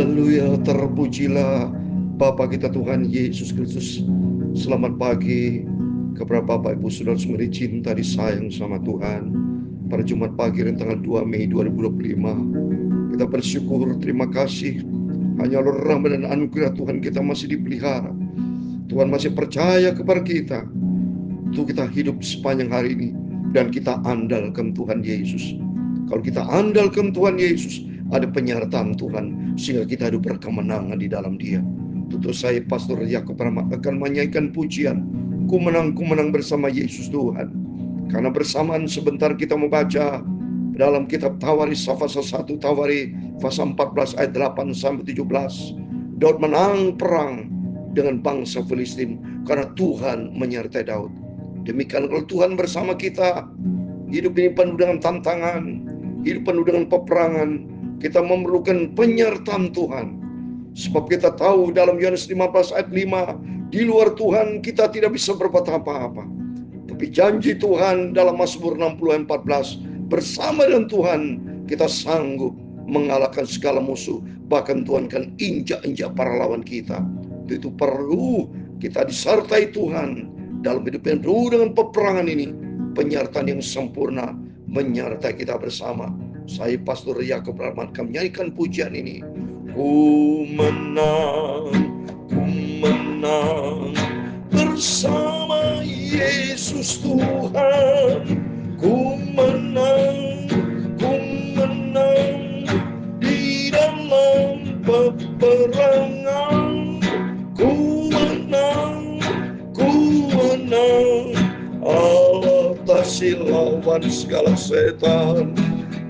Haleluya, terpujilah Bapa kita Tuhan Yesus Kristus. Selamat pagi kepada Bapak Ibu Saudara semua dicinta disayang sama Tuhan. Pada Jumat pagi tanggal 2 Mei 2025, kita bersyukur, terima kasih. Hanya oleh rahmat dan anugerah Tuhan kita masih dipelihara. Tuhan masih percaya kepada kita untuk kita hidup sepanjang hari ini, dan kita andalkan Tuhan Yesus. Kalau kita andalkan Tuhan Yesus, ada penyertaan Tuhan sehingga kita hidup berkemenangan di dalam Dia. Tentu saya Pastor Yakub akan menyanyikan pujian ku menang bersama Yesus Tuhan. Karena bersamaan sebentar kita membaca dalam kitab Tawari, pasal 1 Tawari pasal 14 ayat 8 sampai 17. Daud menang perang dengan bangsa Filistin karena Tuhan menyertai Daud. Demikian kalau Tuhan bersama kita, hidup ini penuh dengan tantangan, hidup penuh dengan peperangan. Kita memerlukan penyertaan Tuhan. Sebab kita tahu dalam Yohanes 15 ayat 5, di luar Tuhan kita tidak bisa berbuat apa-apa. Tapi janji Tuhan dalam Mazmur 60 ayat 14, bersama dengan Tuhan kita sanggup mengalahkan segala musuh. Bahkan Tuhan kan injak-injak para lawan kita. Itu perlu kita disertai Tuhan dalam hidup yang penuh dengan peperangan ini. Penyertaan yang sempurna menyertai kita bersama. Saya Pastor Yakub Rahmat akan menyanyikan pujian ini. Ku menang bersama Yesus Tuhan. Ku menang di dalam peperangan. Ku menang atasi lawan segala setan.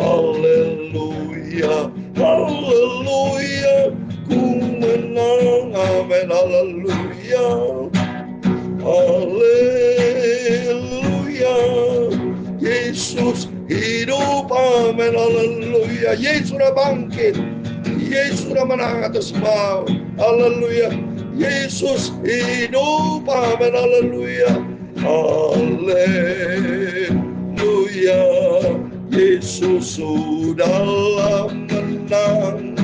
Haleluya, haleluya, ku menang, amin, haleluya, haleluya, Yesus hidup, amin, haleluya, Yesus sudah bangkit, Yesus sudah menang atas maut, haleluya, Yesus hidup, amin, haleluya, haleluya, Yesus sudah menang.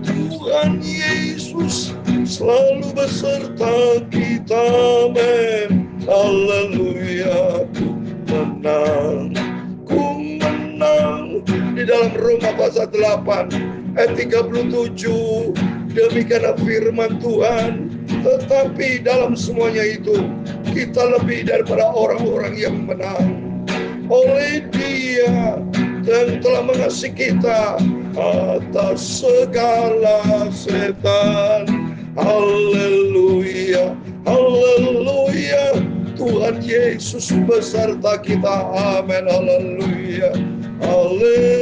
Tuhan Yesus selalu beserta kita, amin, haleluya, ku menang di dalam Roma pasal 8 ayat 37. Demikian firman Tuhan. Tetapi dalam semuanya itu kita lebih daripada orang-orang yang menang oleh Dia yang telah mengasihi kita atas segala setan. Haleluya, haleluya, Tuhan Yesus beserta kita, amin, haleluya, haleluya,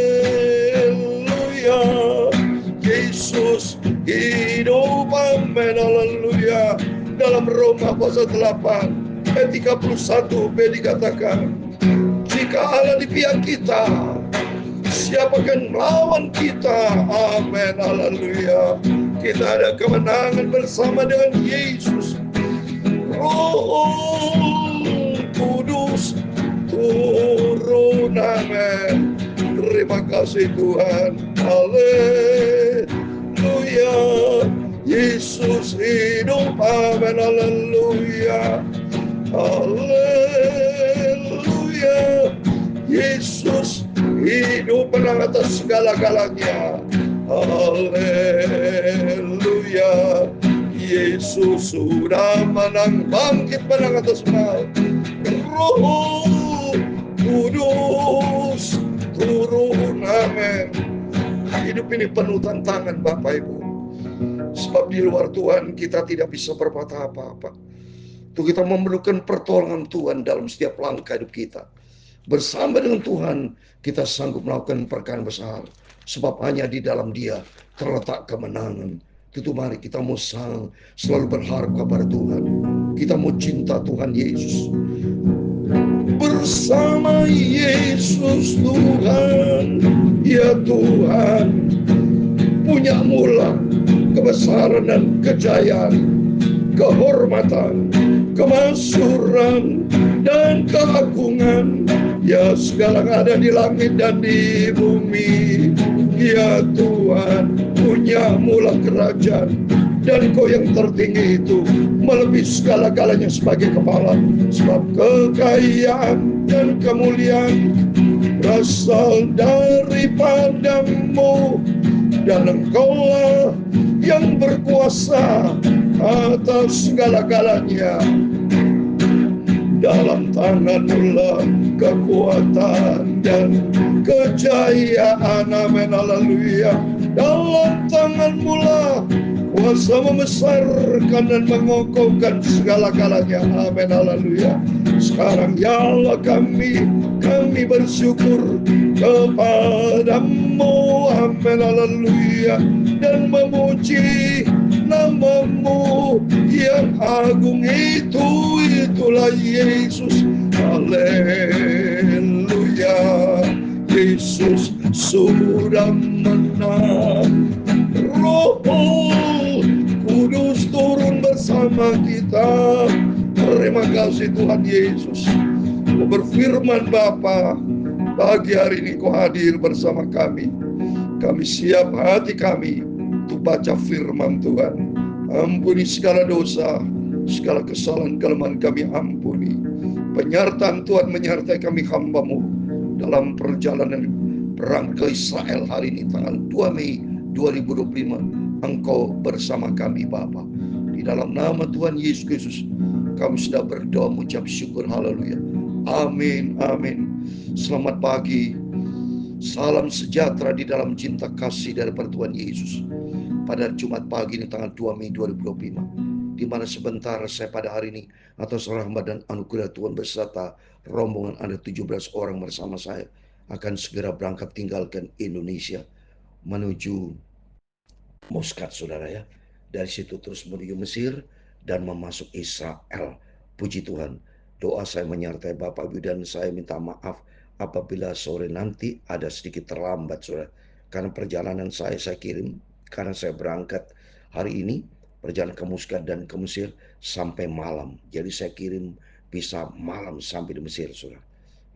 Yesus hidup, amin, haleluya. Dalam Roma pasal 8 ayat 31b dikatakan, jika Allah di pihak kita, siapa yang melawan kita? Amin, haleluya. Kita ada kemenangan bersama dengan Yesus. Roh Kudus turun, amin. Terima kasih Tuhan, haleluya. Yesus hidup, amin, haleluya, haleluya. Yesus hidup menang atas segala-galanya. Haleluya. Yesus sudah menang, bangkit menang atas maut. Roh Kudus turun, amin. Hidup ini penuh tantangan Bapak Ibu. Sebab di luar Tuhan kita tidak bisa berbuat apa-apa. Itu kita memerlukan pertolongan Tuhan dalam setiap langkah hidup kita. Bersama dengan Tuhan kita sanggup melakukan perkara besar. Sebab hanya di dalam Dia terletak kemenangan. Itu mari kita mau selalu berharap kepada Tuhan. Kita mau cinta Tuhan Yesus. Bersama Yesus Tuhan, ya Tuhan, punya mula kebesaran dan kejayaan, kehormatan, kemasyhuran, dan keagungan. Ya segala yang ada di langit dan di bumi, ya Tuhan, punya punyamu lah kerajaan, dan Kau yang tertinggi itu melebihi segala-galanya sebagai kepala. Sebab kekayaan dan kemuliaan berasal daripadamu, dan Engkaulah yang berkuasa atas segala-galanya. Dalam tangan-Mu lah kekuatan dan kejayaan. Amin, haleluya. Dalam tangan-Mu lah kuasa membesarkan dan mengokohkan segala-galanya. Amin, haleluya. Sekarang ya Allah, kami bersyukur kepadamu. Amin, haleluya. Dan memuji nama-Mu yang agung itu, itulah Yesus. Haleluya. Yesus sudah menang. Roh Kudus turun bersama kita. Terima kasih Tuhan Yesus. Kau berfirman Bapa, pagi hari ini Kau hadir bersama kami. Kami siap hati kami untuk baca firman Tuhan. Ampuni segala dosa, segala kesalahan kelemahan kami ampuni. Penyertaan Tuhan menyertai kami hamba-Mu dalam perjalanan perang ke Israel hari ini tanggal 2 Mei 2025. Engkau bersama kami Bapa. Di dalam nama Tuhan Yesus Kristus kami sudah berdoa mengucap syukur. Haleluya. Amin, amin. Selamat pagi. Salam sejahtera di dalam cinta kasih daripada Tuhan Yesus. Pada Jumat pagi ini tanggal 2 Mei 2025, di mana sebentar saya pada hari ini atas rahmat dan anugerah Tuhan beserta rombongan ada 17 orang bersama saya akan segera berangkat tinggalkan Indonesia menuju Muscat, saudara ya. Dari situ terus menuju Mesir dan memasuk Israel. Puji Tuhan. Doa saya menyertai Bapak Ibu dan saya minta maaf apabila sore nanti ada sedikit terlambat, saudara. Karena perjalanan saya kirim, karena saya berangkat hari ini, perjalanan ke Muscat dan ke Mesir sampai malam. Jadi saya kirim bisa malam sampai di Mesir, saudara.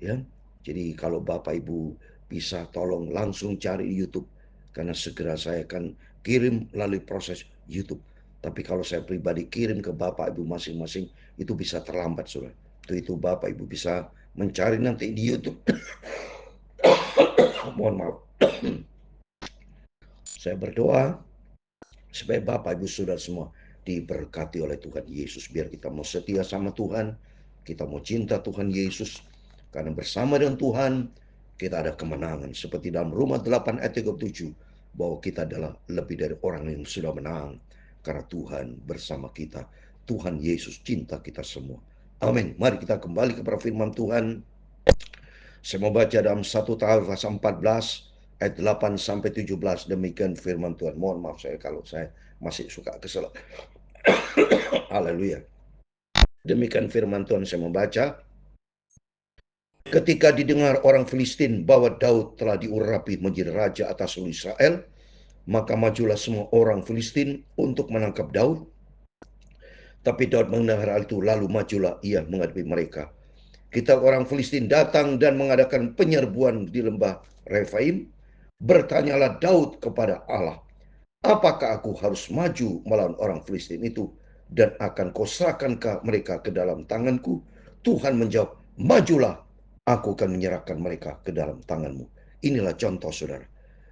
Ya, jadi kalau Bapak Ibu bisa tolong langsung cari di YouTube, karena segera saya akan kirim melalui proses YouTube. Tapi kalau saya pribadi kirim ke Bapak Ibu masing-masing, itu bisa terlambat, saudara. Itu Bapak Ibu bisa mencari nanti di YouTube. Mohon maaf. Saya berdoa supaya Bapak Ibu saudara semua diberkati oleh Tuhan Yesus. Biar kita mau setia sama Tuhan, kita mau cinta Tuhan Yesus, karena bersama dengan Tuhan kita ada kemenangan. Seperti dalam Roma 8 ayat 37, bahwa kita adalah lebih dari orang yang sudah menang, karena Tuhan bersama kita. Tuhan Yesus cinta kita semua. Amin. Mari kita kembali kepada firman Tuhan. Saya mau baca dalam 1 Tawarikh 14 ayat 8 sampai 17. Demikian firman Tuhan. Mohon maaf saya kalau saya masih suka kesel. Haleluya. Demikian firman Tuhan, saya membaca. Ketika didengar orang Filistin bahwa Daud telah diurapi menjadi raja atas seluruh Israel, maka majulah semua orang Filistin untuk menangkap Daud. Tapi Daud mendengar hal itu, lalu majulah ia menghadapi mereka. Kita orang Filistin datang dan mengadakan penyerbuan di lembah Refaim. Bertanyalah Daud kepada Allah, apakah aku harus maju melawan orang Filistin itu, dan akan kau serahkan mereka ke dalam tanganku? Tuhan menjawab, majulah, aku akan menyerahkan mereka ke dalam tanganmu. Inilah contoh, saudara.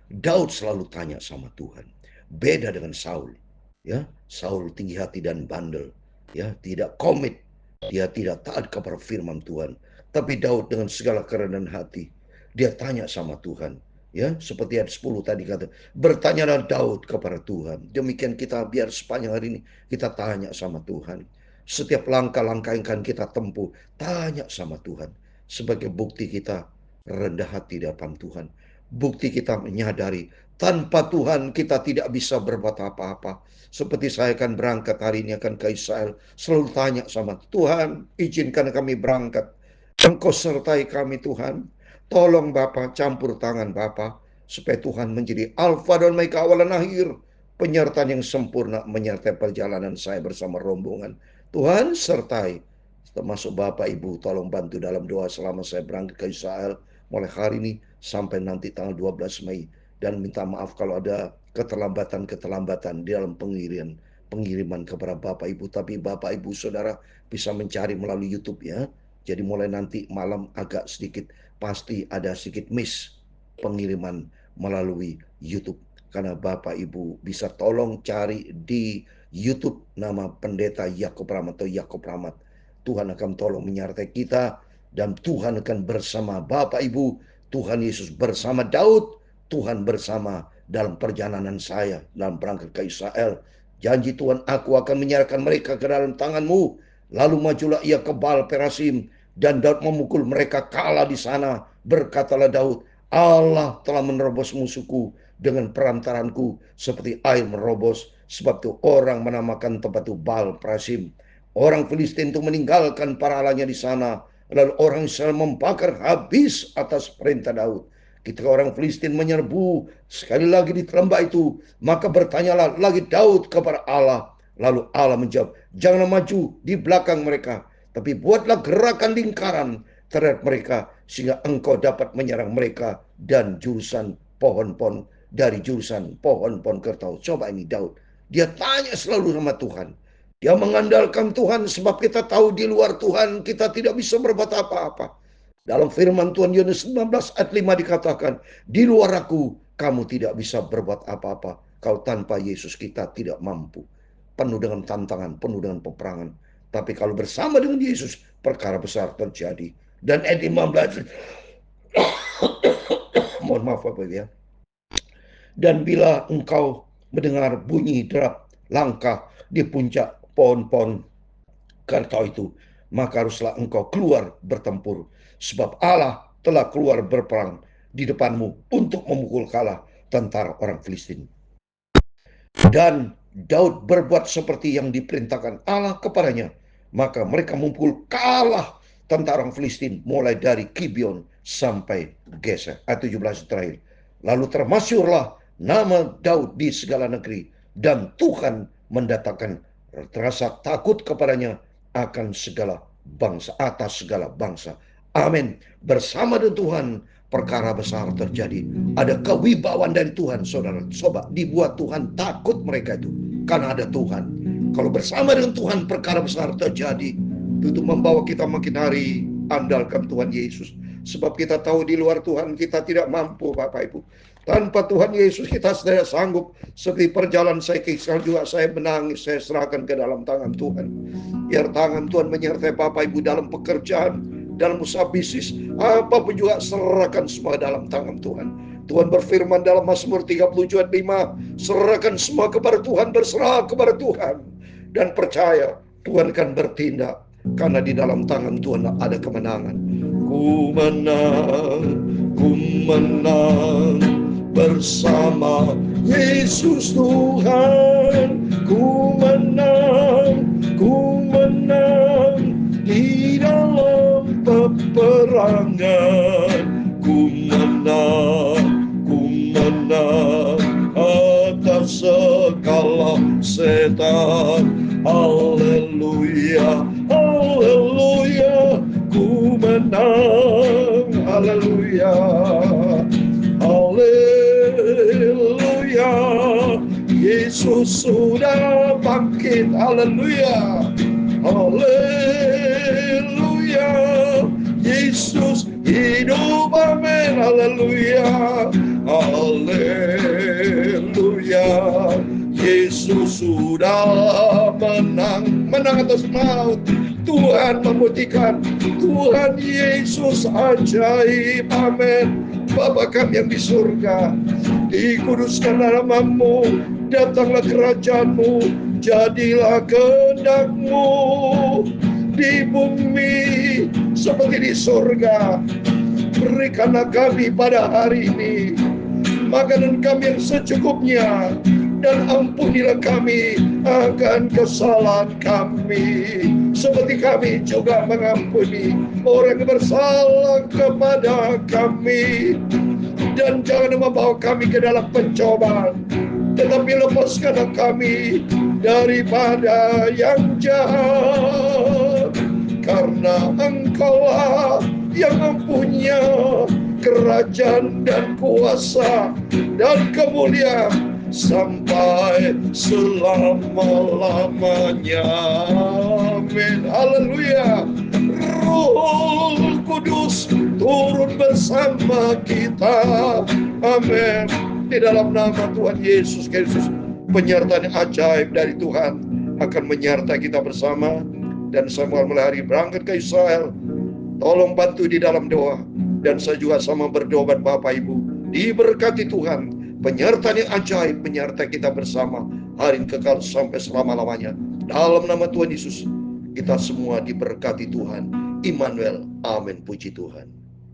Daud selalu tanya sama Tuhan. Beda dengan Saul. Ya, Saul tinggi hati dan bandel. Ya, tidak komit. Dia tidak taat kepada firman Tuhan. Tapi Daud dengan segala kerendahan hati, dia tanya sama Tuhan. Ya, seperti ayat 10 tadi kata, bertanyalah Daud kepada Tuhan. Demikian kita biar sepanjang hari ini kita tanya sama Tuhan. Setiap langkah-langkah yang akan kita tempuh, tanya sama Tuhan. Sebagai bukti kita rendah hati di depan Tuhan. Bukti kita menyadari tanpa Tuhan kita tidak bisa berbuat apa-apa. Seperti saya akan berangkat hari ini akan ke Israel, selalu tanya sama Tuhan, izinkan kami berangkat. Engkau sertai kami Tuhan. Tolong Bapa, campur tangan Bapa, supaya Tuhan menjadi Alfa dan Omega, awal dan akhir. Penyertaan yang sempurna menyertai perjalanan saya bersama rombongan. Tuhan sertai, termasuk Bapak Ibu, tolong bantu dalam doa selama saya berangkat ke Israel mulai hari ini sampai nanti tanggal 12 Mei. dan minta maaf kalau ada keterlambatan-keterlambatan di dalam pengiriman kepada Bapak Ibu. Tapi Bapak Ibu Saudara bisa mencari melalui YouTube ya. Jadi mulai nanti malam agak sedikit pasti ada sedikit miss pengiriman melalui YouTube. Karena Bapak Ibu bisa tolong cari di YouTube nama Pendeta Yakob Rahmat atau Yakob Rahmat. Tuhan akan tolong menyertai kita dan Tuhan akan bersama Bapak Ibu. Tuhan Yesus bersama Daud. Tuhan bersama dalam perjalanan saya dalam berangkat ke Israel. Janji Tuhan, aku akan menyerahkan mereka ke dalam tanganmu. Lalu majulah ia ke Baal Perasim dan Daud memukul mereka kalah di sana. Berkatalah Daud, Allah telah menerobos musuhku dengan perantaranku seperti air merobos. Sebab itu orang menamakan tempat itu Baal Perasim. Orang Filistin itu meninggalkan para allahnya di sana. Lalu orang Israel membakar habis atas perintah Daud. Ketika orang Filistin menyerbu sekali lagi di lembah itu, maka bertanyalah lagi Daud kepada Allah. Lalu Allah menjawab, janganlah maju di belakang mereka, tapi buatlah gerakan lingkaran terhadap mereka, sehingga engkau dapat menyerang mereka dan jurusan pohon-pohon dari jurusan pohon-pohon kertau. Coba ini Daud, dia tanya selalu sama Tuhan. Dia mengandalkan Tuhan sebab kita tahu di luar Tuhan kita tidak bisa berbuat apa-apa. Dalam firman Tuhan Yohanes 19 ayat 5 dikatakan, di luar aku kamu tidak bisa berbuat apa-apa. Kalau tanpa Yesus kita tidak mampu. Penuh dengan tantangan, penuh dengan peperangan. Tapi kalau bersama dengan Yesus, perkara besar terjadi. Dan ayat 15, mohon maaf Bapak ya. Dan bila engkau mendengar bunyi derap langkah di puncak pohon-pohon kertau itu, maka haruslah engkau keluar bertempur. Sebab Allah telah keluar berperang di depanmu untuk memukul kalah tentara orang Filistin. Dan Daud berbuat seperti yang diperintahkan Allah kepadanya. Maka mereka memukul kalah tentara orang Filistin mulai dari Gibeon sampai Geser. Ayat 17 terakhir. Lalu termasyurlah nama Daud di segala negeri. Dan Tuhan mendatangkan rasa takut kepadanya akan segala bangsa, atas segala bangsa. Amin. Bersama dengan Tuhan perkara besar terjadi. Ada kewibawaan dari Tuhan, saudara. Coba dibuat Tuhan takut mereka itu. Karena ada Tuhan. Kalau bersama dengan Tuhan perkara besar terjadi. Itu membawa kita makin hari andalkan Tuhan Yesus. Sebab kita tahu di luar Tuhan kita tidak mampu Bapak Ibu. Tanpa Tuhan Yesus kita tidak sanggup. Seperti perjalanan saya ke Israel juga saya menangis. Saya serahkan ke dalam tangan Tuhan. Biar tangan Tuhan menyertai Bapak Ibu dalam pekerjaan, dalam usaha bisnis, apapun juga serahkan semua dalam tangan Tuhan. Tuhan berfirman dalam Mazmur 37 ayat 5, serahkan semua kepada Tuhan, berserah kepada Tuhan. Dan percaya Tuhan akan bertindak, karena di dalam tangan Tuhan ada kemenangan. Ku menang bersama Yesus Tuhan. Ku menang di dalam peperangan. Ku menang atas segala setan. Haleluya, haleluya. Ku menang, haleluya, haleluya. Yesus sudah bangkit, haleluya, haleluya. Yesus hidup, amin, haleluya, haleluya. Yesus sudah menang atas maut. Tuhan membuktikan, Tuhan Yesus ajaib, amin. Bapa kami yang di surga, dikuduskan namamu, datanglah kerajaanmu, jadilah kehendak-Mu di bumi seperti di surga. Berikanlah kami pada hari ini makanan kami yang secukupnya, dan ampunilah kami akan kesalahan kami, seperti kami juga mengampuni orang yang bersalah kepada kami. Dan jangan membawa kami ke dalam pencobaan, tetapi lepaskanlah kami daripada yang jahat. Karena Engkaulah yang mempunyai kerajaan dan kuasa dan kemuliaan sampai selama-lamanya. Amin. Haleluya. Roh Kudus turun bersama kita. Amin. Di dalam nama Tuhan Yesus Kristus, penyertaan ajaib dari Tuhan akan menyertai kita bersama. Dan saya mulai hari berangkat ke Israel. Tolong bantu di dalam doa. Dan saya juga sama berdoa Bapak Ibu, diberkati Tuhan, penyertaan yang ajaib menyertai kita bersama hari kekal sampai selama-lamanya. Dalam nama Tuhan Yesus, kita semua diberkati Tuhan. Immanuel. Amin. Puji Tuhan.